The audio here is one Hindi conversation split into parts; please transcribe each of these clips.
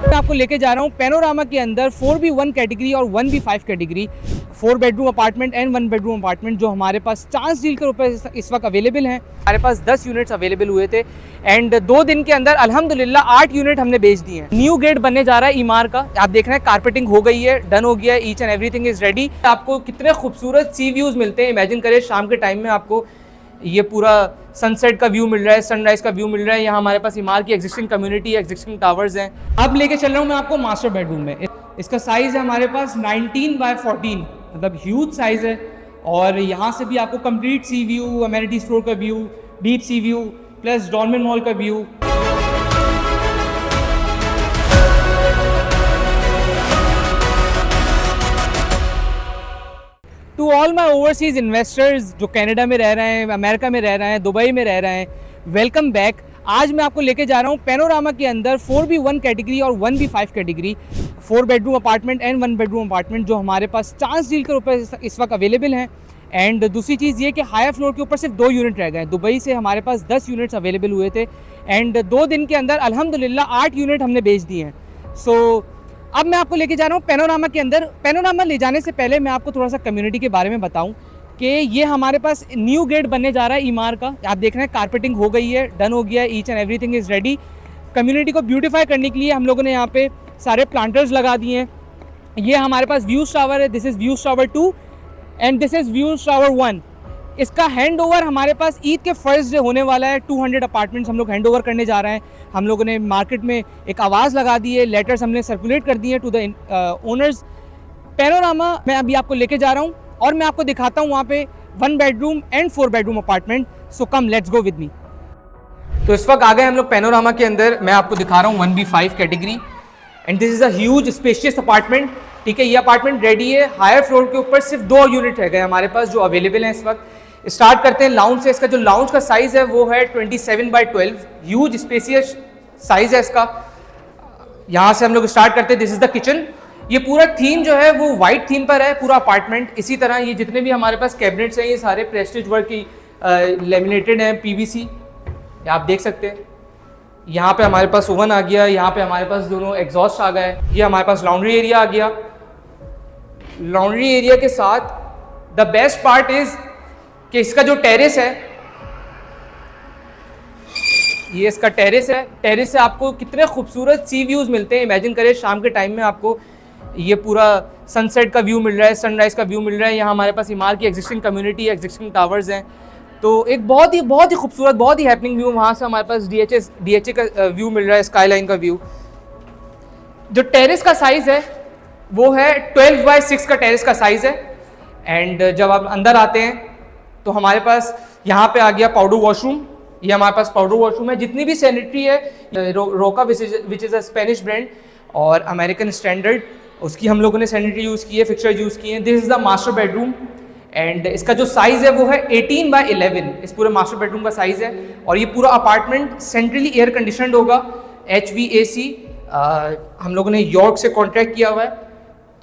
मैं आपको लेके जा रहा हूँ पैनोरामा के अंदर 4B1 कैटेगरी और 1B5 category 4 bedroom apartment and 1 bedroom apartment जो हमारे पास चांस डील के ऊपर इस वक्त अवेलेबल हैं। हमारे पास 10 यूनिट्स अवेलेबल हुए थे एंड 2 दिन के अंदर अल्हम्दुलिल्लाह 8 यूनिट हमने बेच दिए हैं। न्यू गेट बनने जा रहा है ईमार का, आप देख रहे हैं कारपेटिंग हो गई है, डन हो गया है, each and everything is ready. आपको कितने खूबसूरत सी व्यूज़ मिलते हैं, इमेजिन करें शाम के टाइम में आपको ये पूरा सनसेट का व्यू मिल रहा है, सनराइज का व्यू मिल रहा है। यहाँ हमारे पास इमार की एग्जिस्टिंग कम्युनिटी है, एग्जिस्टिंग टावर्स हैं। अब लेके चल रहा हूँ मैं आपको मास्टर बेडरूम में। इसका साइज़ है हमारे पास 19x14, मतलब ह्यूज साइज़ है। और यहाँ से भी आपको complete sea view, amenity store का view, deep sea view plus Dolmen mall का view. To all my overseas investors जो कनाडा में रह रहे हैं, अमेरिका में रह रहे हैं, दुबई में रह रहे हैं, वेलकम बैक। आज मैं आपको लेके जा रहा हूँ पैनोरामा के अंदर 4B1 कैटेगरी और 1B5 category 4 bedroom apartment and 1 bedroom apartment जो हमारे पास चांस डील के ऊपर इस वक्त अवेलेबल हैं। एंड दूसरी चीज़ ये कि हायर फ्लोर के ऊपर सिर्फ 2 यूनिट रह गए। दुबई से हमारे पास 10 यूनिट्स अवेलेबल हुए थे एंड 2 दिन के अंदर अल्हम्दुलिल्लाह 8 यूनिट हमने बेच दिए हैं। सो अब मैं आपको लेके जा रहा हूँ पैनोरामा के अंदर। पैनोरामा ले जाने से पहले मैं आपको थोड़ा सा कम्युनिटी के बारे में बताऊँ कि ये हमारे पास न्यू गेट बनने जा रहा है ईमार का, आप देख रहे हैं कारपेटिंग हो गई है, डन हो गया है, each and everything is ready. Community को ब्यूटीफाई करने के लिए हम लोगों ने यहाँ पे सारे प्लांटर्स लगा दिए हैं। ये हमारे पास व्यूज़ टावर है, this is views tower 2 and this is views tower 1। इसका हैंड ओवर हमारे पास ईद के फर्स्ट डे होने वाला है। 200 अपार्टमेंट्स हम लोग हैंड ओवर करने जा रहे हैं। हम लोगों ने मार्केट में एक आवाज़ लगा दी है, लेटर्स हमने सर्कुलेट कर दिए टू द ओनर्स। पैनोरामा मैं अभी आपको लेके जा रहा हूँ और मैं आपको दिखाता हूँ वहाँ पे 1 bedroom and 4 bedroom apartment. So come let's go with me. तो इस वक्त आ गए हम लोग पैनोरामा के अंदर। मैं आपको दिखा रहा हूँ 1B5 category and this is a huge spacious apartment. ठीक है, ये अपार्टमेंट रेडी है। हायर फ्लोर के ऊपर सिर्फ 2 यूनिट रह गए हमारे पास जो अवेलेबल हैं इस वक्त। स्टार्ट करते हैं लाउंज से। इसका जो लाउंज का साइज़ है वो है 27x12, ह्यूज स्पेसियस साइज़ है इसका। यहाँ से हम लोग स्टार्ट करते हैं। This is the kitchen. ये पूरा थीम जो है वो वाइट थीम पर है पूरा अपार्टमेंट। इसी तरह ये जितने भी हमारे पास कैबिनेट्स हैं ये सारे प्रेस्टीज वर्क की लेमिनेटेड हैं, PVC, आप देख सकते हैं। यहाँ पे हमारे पास ओवन आ गया, यहाँ पे हमारे पास दोनों एग्जॉस्ट आ गए। ये हमारे पास लॉन्ड्री एरिया आ गया। लॉन्ड्री एरिया के साथ द बेस्ट पार्ट इज़ कि इसका जो टेरेस है, ये इसका टेरेस है। टेरेस से आपको कितने खूबसूरत सी व्यूज़ मिलते हैं। इमेजिन करें शाम के टाइम में आपको ये पूरा सनसेट का व्यू मिल रहा है, सनराइज का व्यू मिल रहा है। यहाँ हमारे पास इमार की एग्जिस्टिंग कम्युनिटी है, एग्जिस्टिंग टावर्स हैं। तो एक बहुत ही खूबसूरत, बहुत ही हैपनिंग व्यू। वहाँ से हमारे पास DHA का व्यू मिल रहा है, स्काईलाइन का व्यू। जो टेरेस का साइज़ है वो है 12x6 का टेरेस का साइज़ है। एंड जब आप अंदर आते हैं तो हमारे पास यहाँ पे आ गया पाउडर वॉशरूम। ये हमारे पास पाउडर वॉशरूम है। जितनी भी सैनिटरी है, रोका which is a Spanish brand और अमेरिकन स्टैंडर्ड, उसकी हम लोगों ने सैनिटरी यूज़ की है, फिक्सचर यूज़ किए हैं। This is the master bedroom and इसका जो साइज़ है वो है 18x11। इस पूरे मास्टर बेडरूम का साइज़ है। और ये पूरा अपार्टमेंट सेंट्रली एयर कंडीशनड होगा, HVAC। हम लोगों ने यॉर्क से कॉन्ट्रैक्ट किया हुआ है,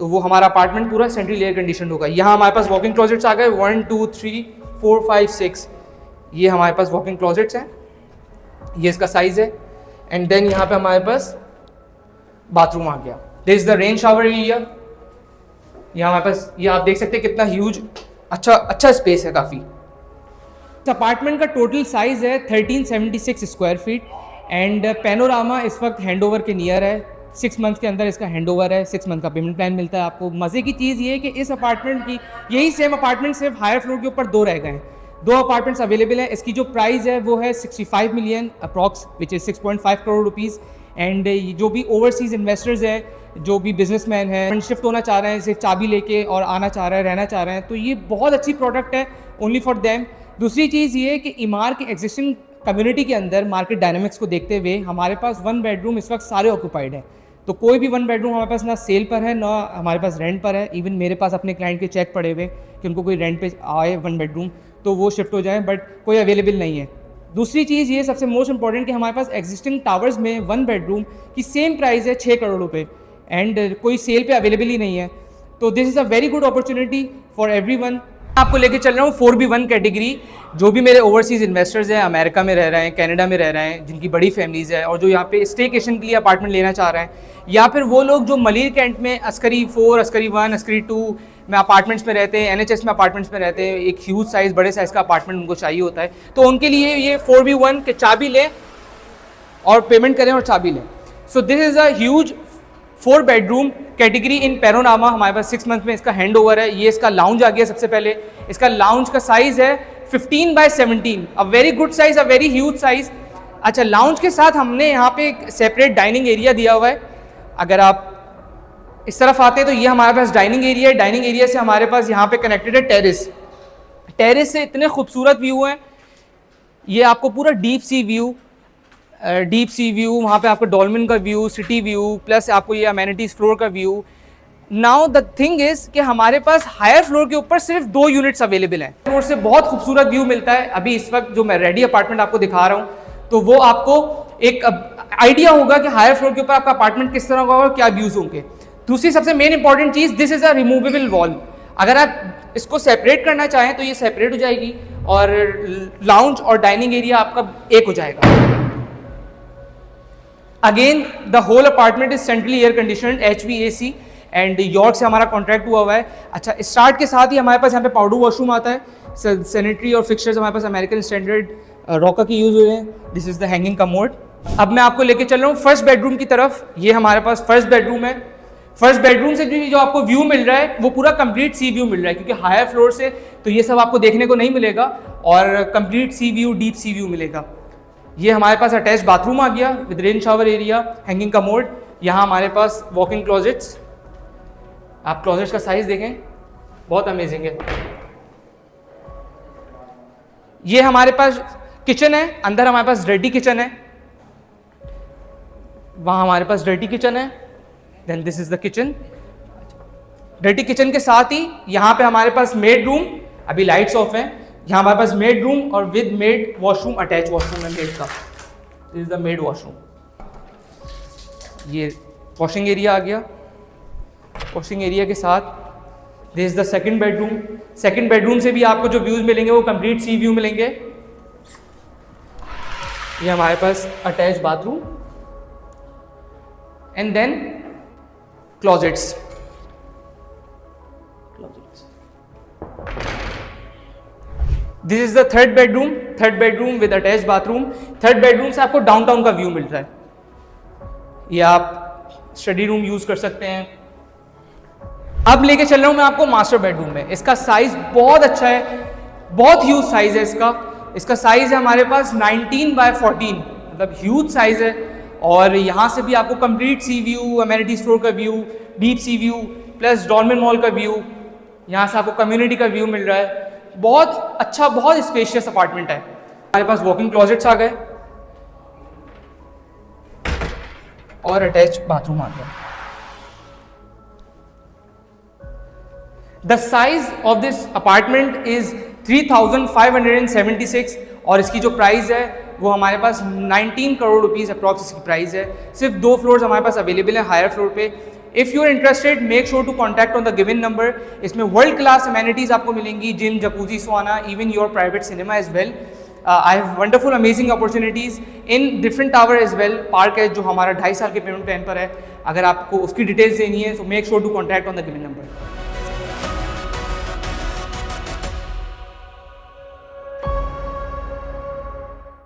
तो वो हमारा अपार्टमेंट पूरा सेंट्रल एयर कंडीशन होगा। यहाँ हमारे पास वॉकिंग क्लोजेट्स आ गए 1 2 3 4 5 6। ये हमारे पास वॉकिंग क्लोजेट्स हैं, ये इसका साइज़ है। एंड देन यहाँ पे हमारे पास बाथरूम आ गया। This is the rain shower area. यहाँ हमारे पास ये आप देख सकते हैं कितना ह्यूज अच्छा स्पेस है काफ़ी। इस अपार्टमेंट का टोटल साइज़ है 1376 स्क्वायर फीट एंड पैनोरामा इस वक्त हैंडओवर के नियर है। 6 मंथ के अंदर इसका हैंडओवर है, 6 मंथ का पेमेंट प्लान मिलता है आपको। मज़े की चीज़ ये है कि इस अपार्टमेंट की यही सेम अपार्टमेंट सिर्फ हायर फ्लोर के ऊपर 2 रह गए हैं। 2 अपार्टमेंट्स अवेलेबल हैं। इसकी जो प्राइस है वो है 65 million approx, which is 6.5 crore rupees. And जो भी ओवरसीज़ इन्वेस्टर्स हैं, जो भी बिजनेसमैन हैं, शिफ्ट होना चाह रहे हैं, सिर्फ चाबी लेके और आना चाह रहे हैं, रहना चाह रहे हैं, तो ये बहुत अच्छी प्रोडक्ट है ओनली फॉर देम। दूसरी चीज़ ये है कि इमार के एग्जिस्टिंग कम्युनिटी के अंदर मार्केट डायनामिक्स को देखते हुए हमारे पास 1 बेडरूम इस वक्त सारे ऑक्यूपाइड हैं। तो कोई भी 1 बेडरूम हमारे पास ना सेल पर है ना हमारे पास रेंट पर है। इवन मेरे पास अपने क्लाइंट के चेक पड़े हुए कि उनको कोई रेंट पे आए 1 बेडरूम तो वो शिफ्ट हो जाए, बट कोई अवेलेबल नहीं है। दूसरी चीज़ ये सबसे मोस्ट इंपॉर्टेंट कि हमारे पास एग्जिस्टिंग टावर्स में 1 बेडरूम की सेम प्राइस है 6 करोड़ रुपये एंड कोई सेल पे अवेलेबल ही नहीं है। तो this is a very good opportunity for everyone. आपको लेके चल रहा हूँ 4B1 कैटेगरी जो भी मेरे ओवरसीज़ इन्वेस्टर्स हैं, अमेरिका में रह रहे हैं, कनाडा में रह रहे हैं, जिनकी बड़ी फैमिलीज़ है और जो यहाँ पे स्टेकेशन के लिए अपार्टमेंट लेना चाह रहे हैं, या फिर वो लोग जो मलिर कैंट में अस्करी 4, अस्करी 1, अस्करी 2 में अपार्टमेंट्स में रहते हैं, NHS में अपार्टमेंट्स में रहते हैं, एक ह्यूज साइज़, बड़े साइज़ का अपार्टमेंट उनको चाहिए होता है, तो उनके लिए ये 4B1 के चाबी लें और पेमेंट करें और चाबी लें। So this is a huge 4 bedroom category in panorama. हमारे पास 6 मंथ में इसका हैंड ओवर है। ये इसका लाउंज आ गया। सबसे पहले इसका लाउंज का साइज़ है 15x17, a very good size, a very huge size. अच्छा, लाउंज के साथ हमने यहाँ पे एक सेपरेट डाइनिंग एरिया दिया हुआ है। अगर आप इस तरफ आते हैं तो ये हमारे पास डाइनिंग एरिया है। डाइनिंग एरिया से हमारे पास यहाँ पे कनेक्टेड है टेरेस। टेरेस से इतने खूबसूरत व्यू हैं। ये आपको पूरा डीप सी व्यू, वहाँ पे आपको डॉल्फिन का व्यू, सिटी व्यू, प्लस आपको ये अमेनिटीज़ फ्लोर का view. Now the thing is कि हमारे पास हायर फ्लोर के ऊपर सिर्फ 2 यूनिट्स अवेलेबल हैं। फ्लोर से बहुत खूबसूरत व्यू मिलता है। अभी इस वक्त जो मैं रेडी अपार्टमेंट आपको दिखा रहा हूँ, तो वो आपको एक आइडिया होगा कि हायर फ्लोर के ऊपर आपका अपार्टमेंट किस तरह का और क्या व्यूज़ होंगे। दूसरी सबसे main important cheese, this is a removable wall. अगर आप इसको सेपरेट करना चाहें तो ये सेपरेट हो जाएगी और लाउंज और डाइनिंग एरिया आपका एक हो जाएगा। Again the whole apartment is centrally air conditioned, HVAC, and York से हमारा कॉन्ट्रैक्ट हुआ हुआ है। अच्छा, स्टार्ट के साथ ही हमारे पास यहाँ पे पाउडर वॉशरूम आता है। सैनिटरी और फिक्सचर्स हमारे पास अमेरिकन स्टैंडर्ड रॉका की यूज़ हुए हैं। This is the hanging commode. अब मैं आपको लेके चल रहा हूँ फर्स्ट बेडरूम की तरफ। ये हमारे पास फर्स्ट बेडरूम है। फर्स्ट बेडरूम से जो आपको व्यू मिल रहा है वो पूरा कंप्लीट सी व्यू मिल रहा है, क्योंकि हायर फ्लोर से तो ये सब आपको देखने को नहीं मिलेगा और complete sea view, deep sea view मिलेगा। ये हमारे पास अटैच बाथरूम आ गया with rain shower area, hanging commode. यहाँ हमारे पास वॉकिंग क्लोजेट्स। आप क्लोजेट्स का साइज देखें, बहुत अमेजिंग है। ये हमारे पास किचन है। अंदर हमारे पास डर्टी किचन है, वहाँ हमारे पास डर्टी किचन है। Then this is the kitchen. Dirty kitchen के साथ ही यहाँ पे हमारे पास मेड रूम, अभी लाइट्स ऑफ हैं। यहाँ हमारे पास मेड रूम और with maid washroom, attach washroom है मेड का। This is the maid washroom. ये वॉशिंग एरिया आ गया। वॉशिंग एरिया के साथ this is the second bedroom. Second bedroom से भी आपको जो व्यूज मिलेंगे वो कंप्लीट सी व्यू मिलेंगे। ये हमारे पास attach bathroom and then closets. This is the third bedroom. Third bedroom with attach bathroom. Third bedroom से आपको डाउनटाउन का व्यू मिल रहा है। ये आप स्टडी रूम यूज कर सकते हैं। अब लेके चल रहा हूं मैं आपको मास्टर बेडरूम में। इसका साइज बहुत अच्छा है, बहुत ह्यूज साइज है इसका। इसका साइज है हमारे पास 19x14, मतलब ह्यूज साइज है। और यहाँ से भी आपको complete sea view, amenity store का view, deep sea view, plus dolphin mall का व्यू, यहाँ से आपको कम्युनिटी का व्यू मिल रहा है। बहुत अच्छा, बहुत स्पेशियस अपार्टमेंट है। हमारे पास वॉकिंग क्लोजेट्स आ गए और अटैच बाथरूम आ गया। The size of this apartment is 3576 और इसकी जो प्राइस है वो हमारे पास 19 करोड़ रुपीस अप्रॉक्स इसकी प्राइस है। सिर्फ 2 फ्लोर्स हमारे पास अवेलेबल है हायर फ्लोर पे। If you are interested, make sure to contact on the given number. इसमें वर्ल्ड क्लास अमेनिटीज आपको मिलेंगी, gym, jacuzzi, sauna, even your private cinema as well. I have wonderful amazing opportunities in different tower as well. Park है जो हमारा 2.5 साल के पेमेंट प्लान पर है। अगर आपको उसकी डिटेल्स देनी है तो make sure to contact on the given number.